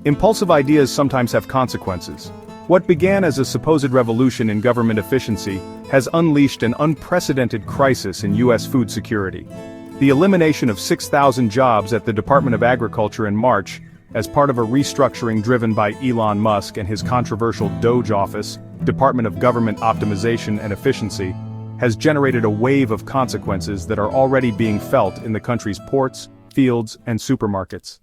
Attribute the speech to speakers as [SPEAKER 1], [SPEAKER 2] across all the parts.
[SPEAKER 1] Impulsive ideas sometimes have consequences. What began as a supposed revolution in government efficiency has unleashed an unprecedented crisis in U.S. food security. The elimination of 6,000 jobs at the Department of Agriculture in March, as part of a restructuring driven by Elon Musk and his controversial DOGE office, Department of Government Optimization and Efficiency, has generated a wave of consequences that are already being felt in the country's ports, fields, and supermarkets.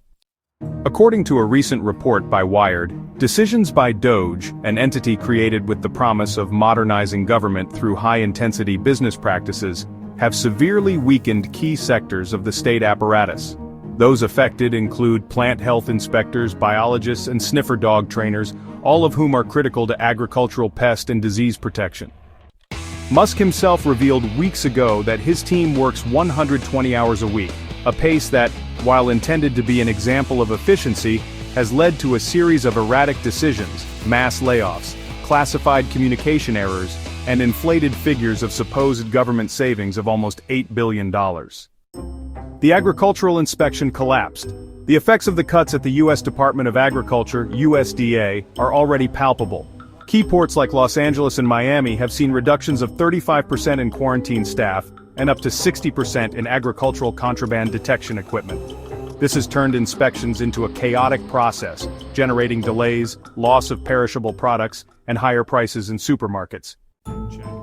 [SPEAKER 1] According to a recent report by Wired, decisions by DOGE, an entity created with the promise of modernizing government through high-intensity business practices, have severely weakened key sectors of the state apparatus. Those affected include plant health inspectors, biologists, and sniffer dog trainers, all of whom are critical to agricultural pest and disease protection. Musk himself revealed weeks ago that his team works 120 hours a week, a pace that, while intended to be an example of efficiency, has led to a series of erratic decisions, mass layoffs, classified communication errors, and inflated figures of supposed government savings of almost $8 billion. The agricultural inspection collapsed. The effects of the cuts at the U.S. Department of Agriculture, USDA, are already palpable. Key ports like Los Angeles and Miami have seen reductions of 35% in quarantine staff, and up to 60% in agricultural contraband detection equipment. This has turned inspections into a chaotic process, generating delays, loss of perishable products, and higher prices in supermarkets.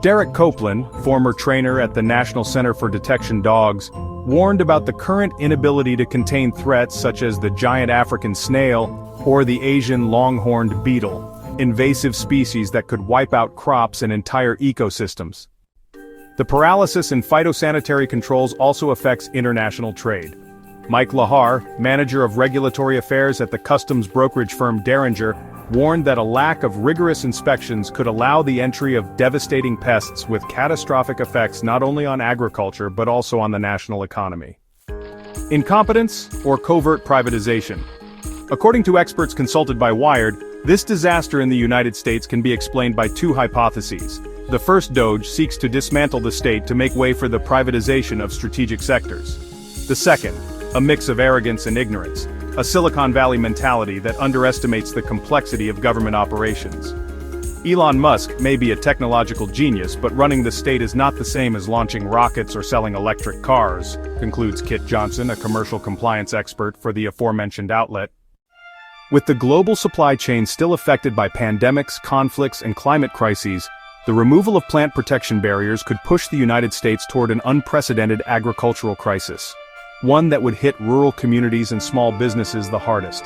[SPEAKER 1] Derek Copeland, former trainer at the National Center for Detection Dogs, warned about the current inability to contain threats such as the giant African snail or the Asian longhorned beetle, invasive species that could wipe out crops and entire ecosystems. The paralysis in phytosanitary controls also affects international trade. Mike Lahar, manager of regulatory affairs at the customs brokerage firm Derringer, warned that a lack of rigorous inspections could allow the entry of devastating pests with catastrophic effects not only on agriculture but also on the national economy. Incompetence or covert privatization? According to experts consulted by Wired, this disaster in the United States can be explained by two hypotheses. The first, DOGE seeks to dismantle the state to make way for the privatization of strategic sectors. The second, a mix of arrogance and ignorance, a Silicon Valley mentality that underestimates the complexity of government operations. Elon Musk may be a technological genius, but running the state is not the same as launching rockets or selling electric cars, concludes Kit Johnson, a commercial compliance expert for the aforementioned outlet. With the global supply chain still affected by pandemics, conflicts, and climate crises, the removal of plant protection barriers could push the United States toward an unprecedented agricultural crisis, one that would hit rural communities and small businesses the hardest.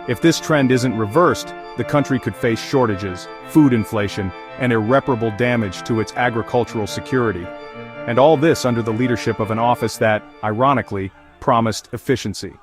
[SPEAKER 1] If this trend isn't reversed, the country could face shortages, food inflation, and irreparable damage to its agricultural security. And all this under the leadership of an office that, ironically, promised efficiency.